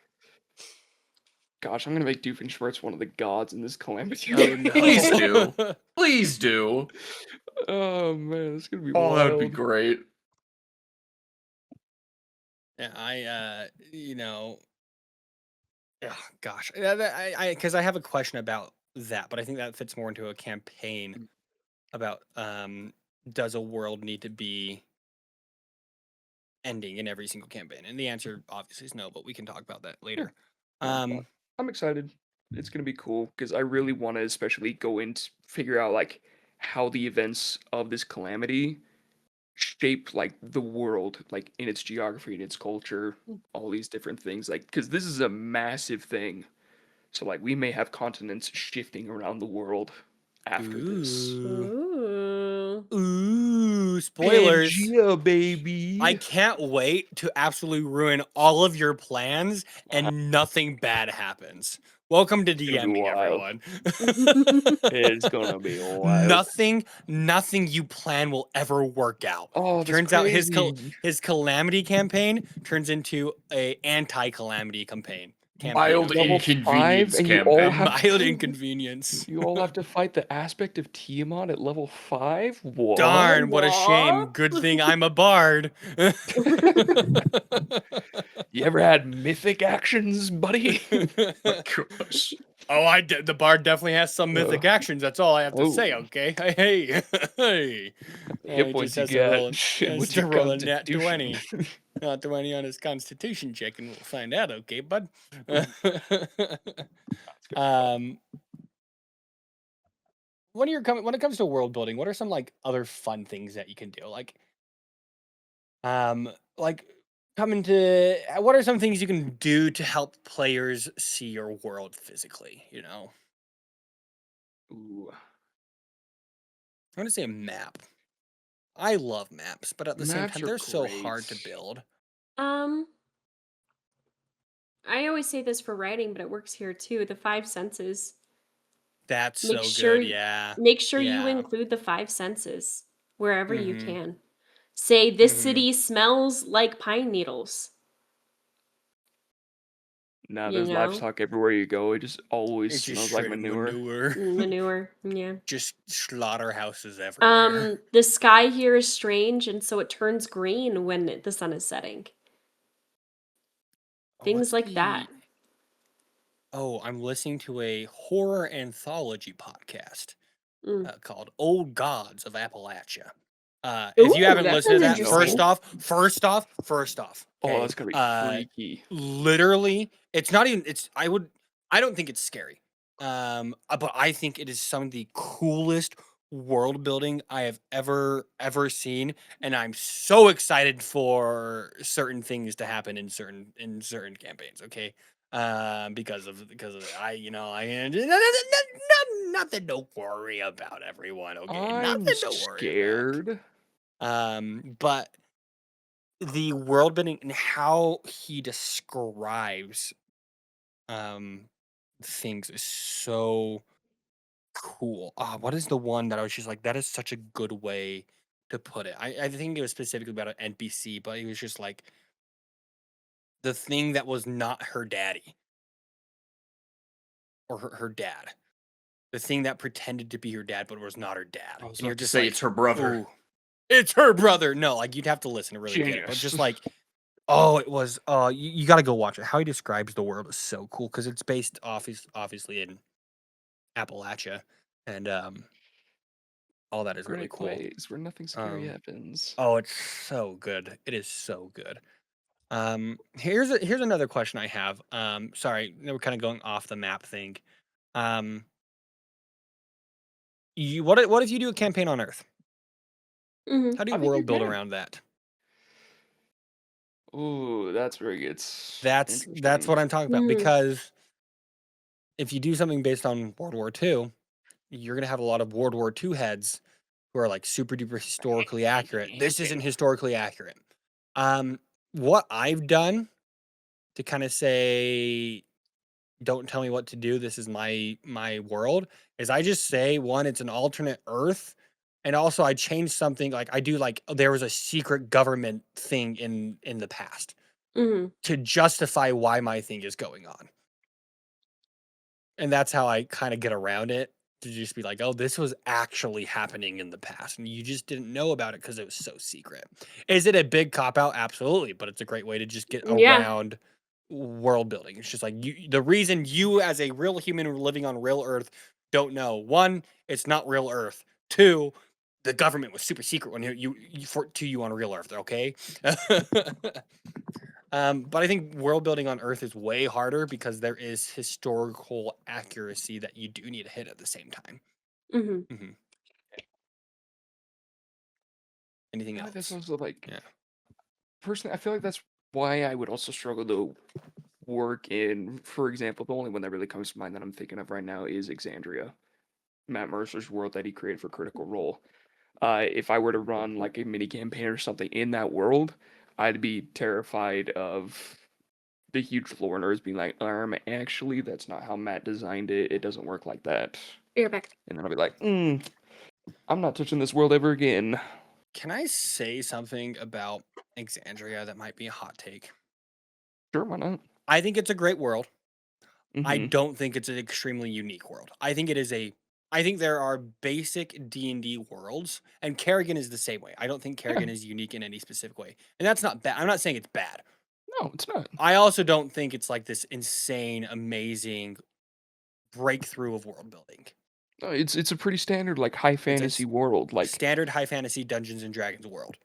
Gosh, I'm gonna make Doofenshmirtz one of the gods in this calamity. Oh no. Please do. Please do. Oh man, it's gonna be Oh, that would be wild. great. Yeah, oh, gosh, because I have a question about that, but I think that fits more into a campaign about does a world need to be ending in every single campaign? And the answer obviously is no, but we can talk about that later. Yeah, but I'm excited. It's gonna be cool because I really want to especially go in to figure out like how the events of this calamity shape like the world, like in its geography and its culture, all these different things. Like, because this is a massive thing. So like we may have continents shifting around the world after this. Ooh. Ooh. Ooh, spoilers. Pangea, baby. I can't wait to absolutely ruin all of your plans and nothing bad happens. Welcome to gonna be DMing, wild. everyone. It's gonna be wild. Nothing you plan will ever work out. Oh, that's Turns out crazy. his calamity campaign turns into a anti-calamity campaign. Mild okay? Level 5, inconvenience and you all A campaign. have mild to, inconvenience. you all have to fight the aspect of Tiamat at level 5? What? Darn, what a shame. What? Good thing I'm a bard. You ever had mythic actions, buddy? My gosh. Oh, the bard definitely has some mythic actions. That's all I have to say. Oh. Okay, hey, hey. Hit He points just you has to get, roll, and has what's to your roll a nat 20. constitution? Not 20 on his constitution check, and we'll find out. Okay, bud. That's gonna be fun. um, when it comes to world building, what are some like other fun things that you can do? Like coming to what are some things you can do to help players see your world physically? Ooh. I'm gonna say a map. I love maps, but at the same Maps time, are they're so hard to great. build. Um, I always say this for writing, but it works here too. The five senses. That's Make so sure good. Yeah. make sure you Yeah. include the five senses wherever you Mm-hmm. can. Say this Mm-hmm. city smells like pine needles. Nah, You there's know, livestock everywhere you go. It just always It's just smells like straight up manure. manure. manure. Yeah. Just slaughterhouses everywhere. The sky here is strange, and so it turns green when the sun is setting. Things What's like that. Oh, I'm listening to a horror anthology podcast Mm. called Old Gods of Appalachia. If you Ooh, haven't that listened to sounds that, interesting. No. first off, Oh, okay, that's gonna be freaky. literally, it's not even. I don't think it's scary. But I think it is some of the coolest world building I have ever seen, and I'm so excited for certain things to happen in certain campaigns. Okay, because of it. Nothing to worry about, everyone. Okay, I'm nothing to worry about. scared. But the world building and how he describes things is so cool. What is the one that I was just like, that is such a good way to put it? I think it was specifically about an NPC, but it was just like the thing that was not her daddy or her dad. The thing that pretended to be her dad, but was not her dad. I was And you're about to just say like, it's her brother. "Ooh, it's her brother." No, like you'd have to listen to really get it. But Genius. just like, oh, it was. You got to go watch it. How he describes the world is so cool because it's based obviously in Appalachia, and all that is really Great cool. place where nothing scary Um, happens. Oh, it's so good. It is so good. Here's another question I have. Sorry, we're kind of going off the map thing. Um, what if you do a campaign on Earth? Hmm. How do you I think you world build can. around that? Ooh, that's where it gets That's interesting. what I'm talking about Hmm. because if you do something based on World War II, you're gonna have a lot of World War II heads who are like super duper historically accurate. This isn't historically accurate. What I've done to kind of say, don't tell me what to do, this is my world, is I just say, one, it's an alternate Earth, and also I change something, like I do, like there was a secret government thing in the past Hmm. to justify why my thing is going on. And that's how I kind of get around it, to just be like, oh, this was actually happening in the past and you just didn't know about it because it was so secret. Is it a big cop out? Absolutely, but it's a great way to just get Yeah. around world building. It's just like, the reason you as a real human living on real Earth don't know, one, it's not real Earth. Two, the government was super secret when to you on real Earth. Okay. But I think world building on Earth is way harder because there is historical accuracy that you do need to hit at the same time. Hmm. Mhm. Anything I feel like that's else? also like Yeah. personally, I feel like that's why I would also struggle to work in, for example, the only one that really comes to mind that I'm thinking of right now is Exandria, Matt Mercer's world that he created for Critical Role. If I were to run like a mini campaign or something in that world, I'd be terrified of the huge lore nerds being like, actually, that's not how Matt designed it. It doesn't work like that. You're back. And then I'll be like, I'm not touching this world ever again. Can I say something about Exandria that might be a hot take? Sure, why not? I think it's a great world. I Mhm. don't think it's an extremely unique world. I think it is I think there are basic D&D worlds, and Kerrigan is the same way. I don't think Kerrigan is unique in any specific way. And that's not bad. I'm not saying it's bad. No, it's not. I also don't think it's like this insane, amazing breakthrough of world building. No, it's a pretty standard like high fantasy world. Like Standard high fantasy Dungeons and Dragons world.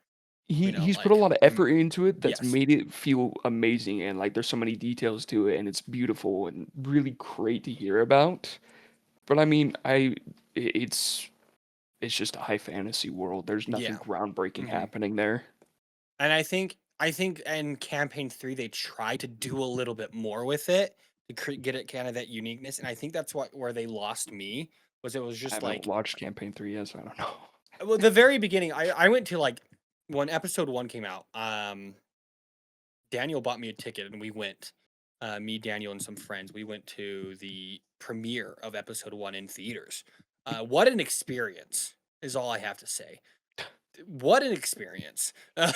he's put a lot of effort into it that's yes. made it feel amazing, and like there's so many details to it, and it's beautiful and really great to hear about. But I mean, it's just a high fantasy world. There's nothing Yeah. groundbreaking Mhm. happening there. And I think in campaign 3 they try to do a little bit more with it to get it kind of that uniqueness, and I think that's where they lost me was it was I just haven't like watched campaign 3 yet, so I don't know. well the very beginning I went to like when episode 1 came out. Daniel bought me a ticket and we went. Me, Daniel, and some friends. We went to the premiere of episode 1 in theaters. What an experience is all I have to say. What an experience. I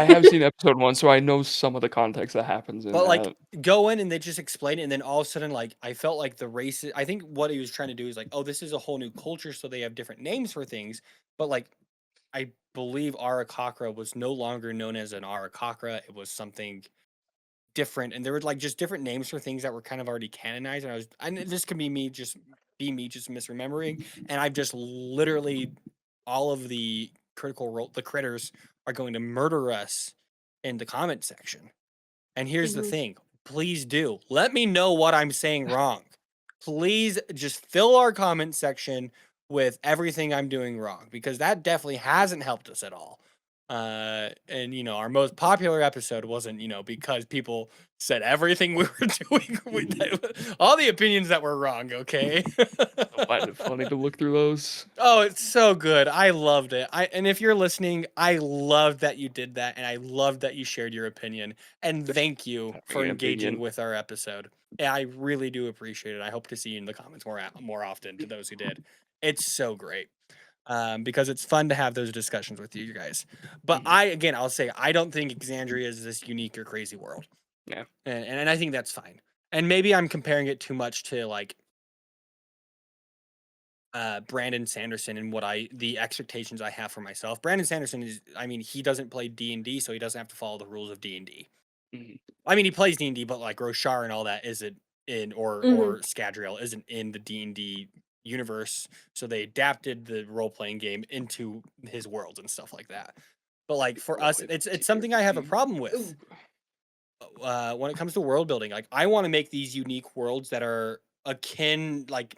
have seen episode 1, so I know some of the context that happens in But that. like go in and they just explain it, and then all of a sudden, like I felt like the race. I think what he was trying to do is like, oh, this is a whole new culture, so they have different names for things. But like, I believe Arakakra was no longer known as an Arakakra. It was something different, and there were like just different names for things that were kind of already canonized. And this could be me just misremembering, and I've just literally all of the critical role the critters are going to murder us in the comment section. And here's the Mhm. thing, please do let me know what I'm saying wrong. Please just fill our comment section with everything I'm doing wrong, because that definitely hasn't helped us at all. And our most popular episode wasn't, because people said everything we were doing, all the opinions that were wrong, okay? I find it funny to look through those. Oh, it's so good. I loved it. And if you're listening, I loved that you did that, and I loved that you shared your opinion. And thank you Having for an engaging opinion. with our episode. Yeah, I really do appreciate it. I hope to see you in the comments more often. To those who did, it's so great. Because it's fun to have those discussions with you guys. But Mhm. I'll say I don't think Exandria is this unique or crazy world. Yeah. And I think that's fine. And maybe I'm comparing it too much to like Brandon Sanderson and the expectations I have for myself. Brandon Sanderson he doesn't play D&D, so he doesn't have to follow the rules of D&D. Mhm. I mean, he plays D&D, but like Roshar and all that isn't in, or Mhm. Scadrial isn't in the D&D universe, so they adapted the role-playing game into his worlds and stuff like that. But like for us, it's something I have a problem with. When it comes to world building, like I want to make these unique worlds that are akin, like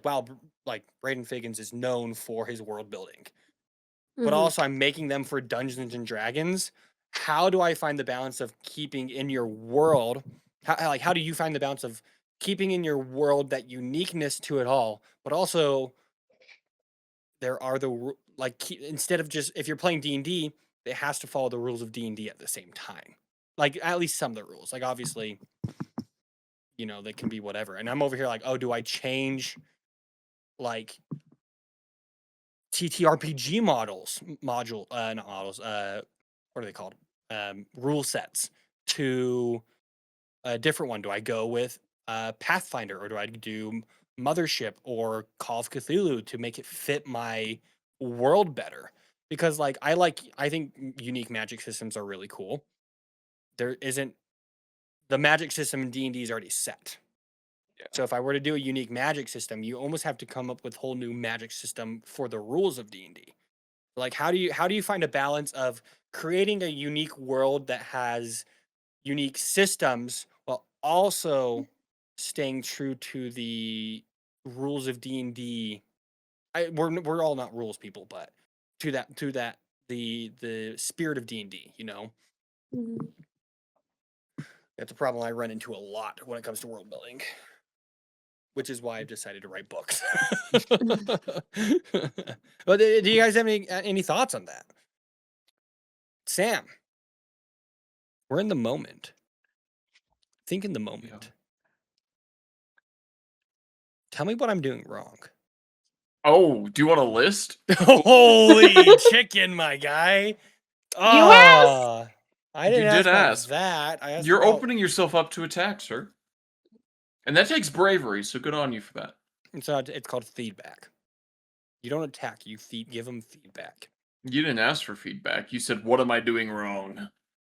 wow, like Braden Figgins is known for his world building, but Mhm. also I'm making them for Dungeons and Dragons. How do I find the balance of keeping in your world? How do you find the balance of keeping in your world that uniqueness to it all, but also there are instead of just, if you're playing D&D, it has to follow the rules of D&D at the same time. Like at least some of the rules. Like obviously, they can be whatever. And I'm over here like, oh, do I change like TTRPG not models, what are they called? Rule sets to a different one. Do I go with Pathfinder, or do I do Mothership or Call of Cthulhu to make it fit my world better? Because I think unique magic systems are really cool. There isn't The magic system in D&D is already set. So if I were to do a unique magic system, you almost have to come up with whole new magic system for the rules of D&D. Like how do you find a balance of creating a unique world that has unique systems while also staying true to the rules of D&D? We're all not rules people, but to that the spirit of D&D, Mhm. That's a problem I run into a lot when it comes to world building. which is why I've decided to write books. But do you guys have any thoughts on that? Sam, we're in the moment. Think in the moment. Tell me what I'm doing wrong. Oh, do you want a list? Holy chicken, my guy. asked? I You didn't did ask about ask. that. I asked You're about... opening yourself up to attack, sir. And that takes bravery, so good on you for that. It's called feedback. You don't attack, you give them feedback, You didn't ask for feedback. You said, what am I doing wrong?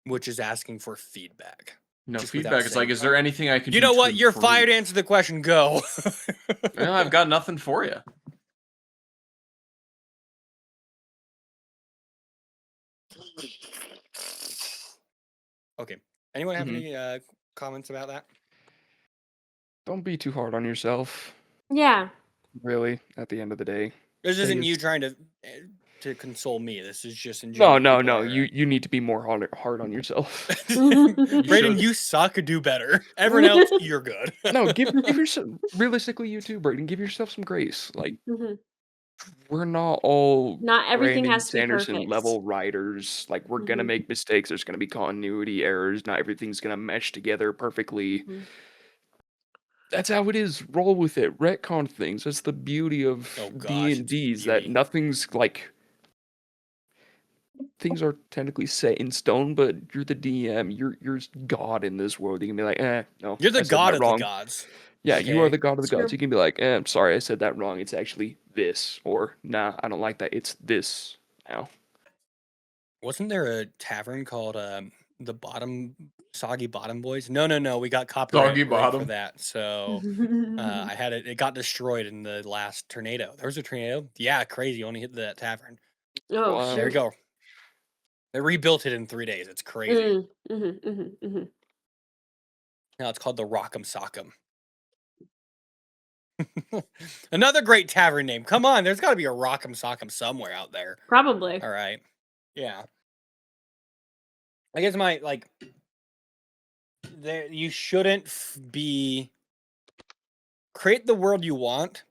which is asking for feedback. No, Just without feedback is like, saying is there anything I can do You know to what? You're fired. improve? Answer the question. Go. Well, I've got nothing for you. Okay. Anyone have Mhm. any comments about that? Don't be too hard on yourself. Yeah. Really, at the end of the day. This Thing isn't is- you trying to console me. This is just in No, general. no, people no. are- You need to be more hard on yourself. Brayden, should. you suck. Do better. Everyone else, you're good. No, give yourself realistically, you too, Brayden. Give yourself some grace. Like Mhm. we're not all Not everything Brandon has to be Sanderson perfect. level writers. Like we're gonna Mhm. make mistakes. There's gonna be continuity errors. Not everything's gonna mesh together perfectly. Mhm. That's how it is. Roll with it. Retcon things. That's the beauty of Oh gosh, D and it's D's. That beauty. nothing's like things are technically set in stone, but you're the DM. You're God in this world. You can be like, no, You're the I said god that of the wrong. gods. Yeah, you are Okay. the God of the gods. True. You can be like, I'm sorry, I said that wrong. It's actually this, or nah, I don't like that. It's this now. Wasn't there a tavern called the Soggy Bottom Boys? No. We got copyright Soggy for Bottom. that. So I had it. It got destroyed in the last tornado. There was a tornado. Yeah, crazy. Only hit that tavern. Oh Wow. There you shoot. go. They rebuilt it in 3 days. It's crazy. Now it's called the Rock'em Sock'em. Another great tavern name. Come on, there's got to be a Rock'em Sock'em somewhere out there. Probably. All right. Yeah. I guess my there you shouldn't be create the world you want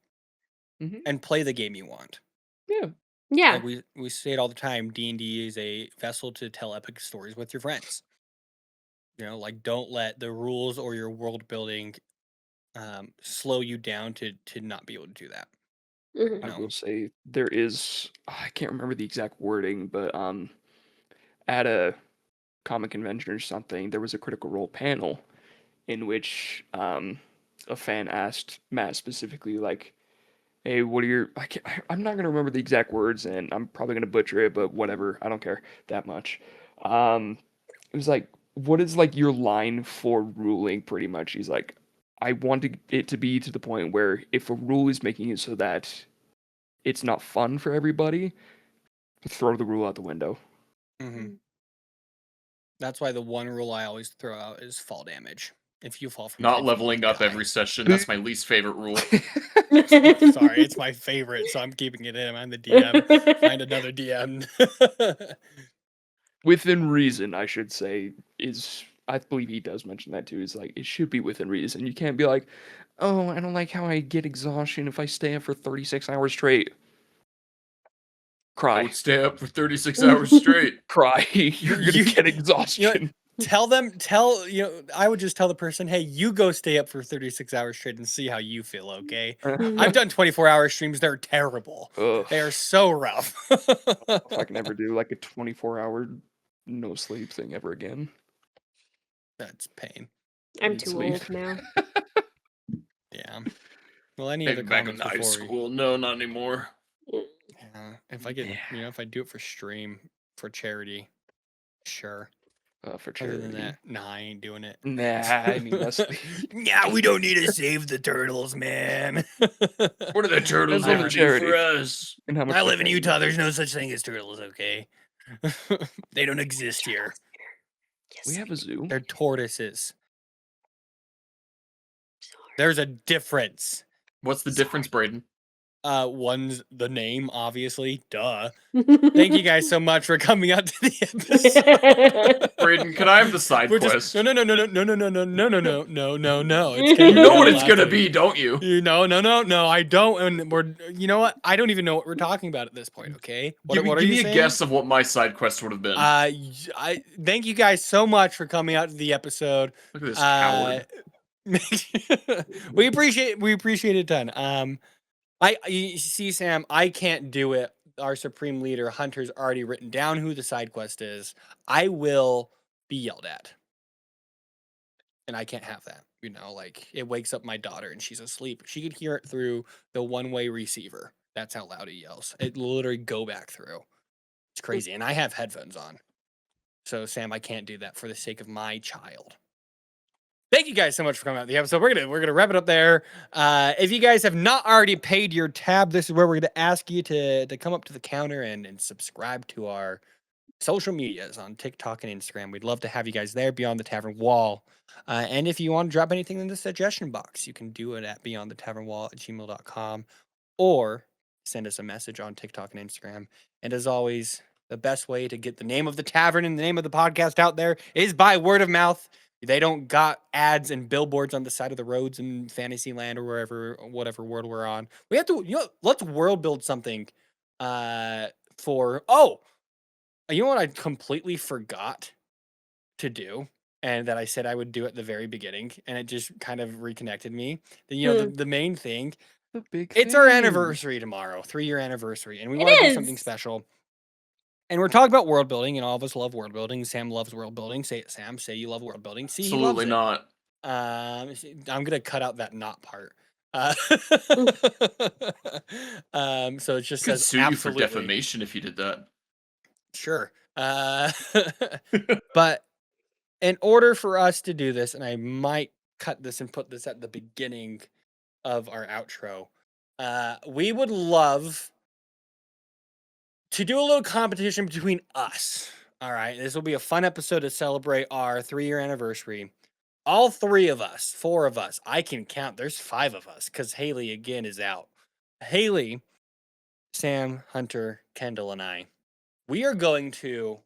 Mhm. and play the game you want. Yeah. Yeah. Like we say it all the time. D&D is a vessel to tell epic stories with your friends. You know, like don't let the rules or your world building slow you down to not be able to do that. Mhm. I No. will say there is I can't remember the exact wording, but at a comic convention or something, there was a critical role panel in which a fan asked Matt specifically like, hey, what are your I'm not gonna remember the exact words and I'm probably gonna butcher it, but whatever, I don't care that much. It was like, what is like your line for ruling pretty much? He's like, I want it to be to the point where if a rule is making it so that it's not fun for everybody, throw the rule out the window. Mm-hmm. That's why the one rule I always throw out is fall damage. If you fall from 10 Not feet, leveling you up die. every session. That's my least favorite rule. Sorry, it's my favorite, so I'm keeping it in. I'm the DM. Find another DM. Within reason, I should say, is I believe he does mention that too. Is like it should be within reason. You can't be like, oh, I don't like how I get exhaustion if I stay up for 36 hours straight. Cry, Don't stay up for 36 hours straight. cry. You're gonna You- get you know exhaustion. I would just tell the person, hey, you go stay up for 36 hours straight and see how you feel, okay? Mhm. I've done 24-hour streams. They're terrible. Ugh, They are so rough. if I can ever do like a 24-hour no sleep thing ever again. That's pain. I'm Need too sleep. old now. Yeah. Well, any Maybe other back in comments high before we... school. No, not anymore. Yeah, if I get, if I do it for stream, for charity, sure. For Other charity. than that, nah, I ain't doing it. Nah, I need my sleep. Yeah, we don't need to save the turtles, man. What are the turtles Depends on gonna the do charity. for us? And how much I they live in pay you. Utah. There's no such thing as turtles, okay? They don't exist here. We have a zoo. They're tortoises. There's a difference. What's the difference, Braden? One's the name, obviously. Duh. Thank you guys so much for coming out to the episode. Braden, can I have the side We're quest? just no. It's You gonna know be what the it's last gonna thing. be, don't you? No, I don't. And we're, you know what? I don't even know what we're talking about at this point. Okay, what are Give you me a saying? guess of what my side quest would have been. I thank you guys so much for coming out to the episode. Look at this coward. we appreciate it a ton. You see, Sam, I can't do it. Our supreme leader, Hunter's already written down who the side quest is. I will be yelled at. And I can't have that. You know, like it wakes up my daughter and she's asleep. She could hear it through the one-way receiver. That's how loud he yells. It literally go back through. It's crazy. And I have headphones on. So, Sam, I can't do that for the sake of my child. Thank you guys so much for coming out the episode. We're gonna wrap it up there. If you guys have not already paid your tab, this is where we're gonna ask you to come up to the counter and subscribe to our social medias on TikTok and Instagram. We'd love to have you guys there, Beyond the Tavern Wall. And if you want to drop anything in the suggestion box, you can do it at beyondthetavernwall@gmail.com or send us a message on TikTok and Instagram. And as always, the best way to get the name of the tavern and the name of the podcast out there is by word of mouth. They don't got ads and billboards on the side of the roads in Fantasyland or whatever world we're on. We have to, let's world build something you know what I completely forgot to do, and that I said I would do at the very beginning, and it just kind of reconnected me. The main thing, The big it's our thing. anniversary tomorrow, 3-year anniversary, and we It want to do is. something special. And we're talking about world building, and all of us love world building. Sam loves world building. Say it, Sam. Say you love world building. See, he loves Absolutely it. not. I'm gonna cut out that not part. So it just Could says sue you for absolutely. defamation if you did that. Sure. But in order for us to do this, and I might cut this and put this at the beginning of our outro, we would love to do a little competition between us. All right. This will be a fun episode to celebrate our 3-year anniversary. All 3 of us, 4 of us, I can count. There's 5 of us because Haley again is out. Haley, Sam, Hunter, Kendall, and I. We are going to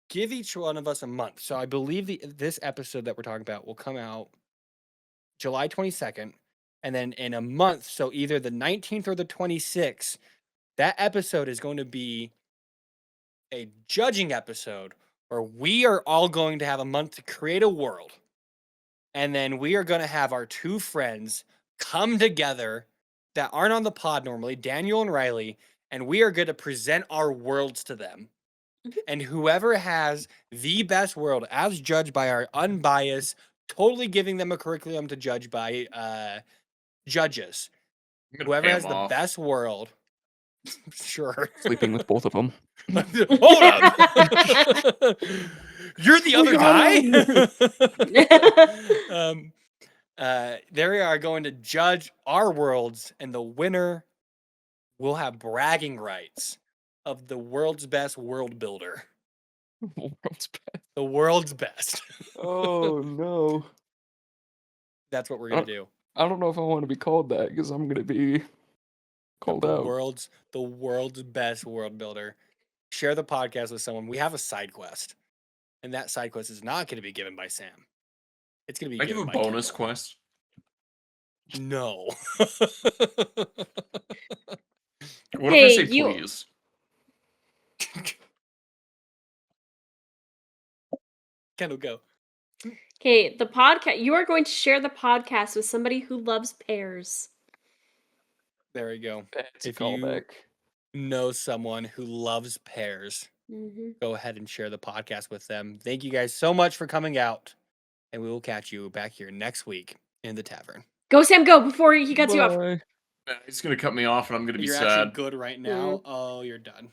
give each one of us a month. So I believe this episode that we're talking about will come out July 22nd. And then in a month, so either the 19th or the 26th, that episode is going to be a judging episode where we are all going to have a month to create a world. And then we are going to have our 2 friends come together that aren't on the pod normally, Daniel and Riley, and we are going to present our worlds to them. And whoever has the best world, as judged by our unbiased, totally giving them a curriculum to judge by judges. I'm gonna Whoever pay has him the off. best world, sure. Sleeping with both of them. Hold up. You're the other guy. They are going to judge our worlds, and the winner will have bragging rights of the world's best world builder. World's best. The world's best. Oh no. That's what we're gonna do. I don't know if I want to be called that because I'm gonna be called The out. world's best world builder. Share the podcast with someone. We have a side quest, and that side quest is not going to be given by Sam. It's going to be I give given a by bonus Kendall. quest. No. What if I say you- please? Kendall, go. Okay, the podcast. You are going to share the podcast with somebody who loves pears. There we go. That's a If you- callback. Know someone who loves pears, Mm-hmm. go ahead and share the podcast with them. Thank you guys so much for coming out, and we will catch you back here next week in the tavern. Go, Sam, go before he cuts you off. Bye. He's gonna cut me off, and I'm gonna be You're sad. actually good right now. Mm. Oh, you're done.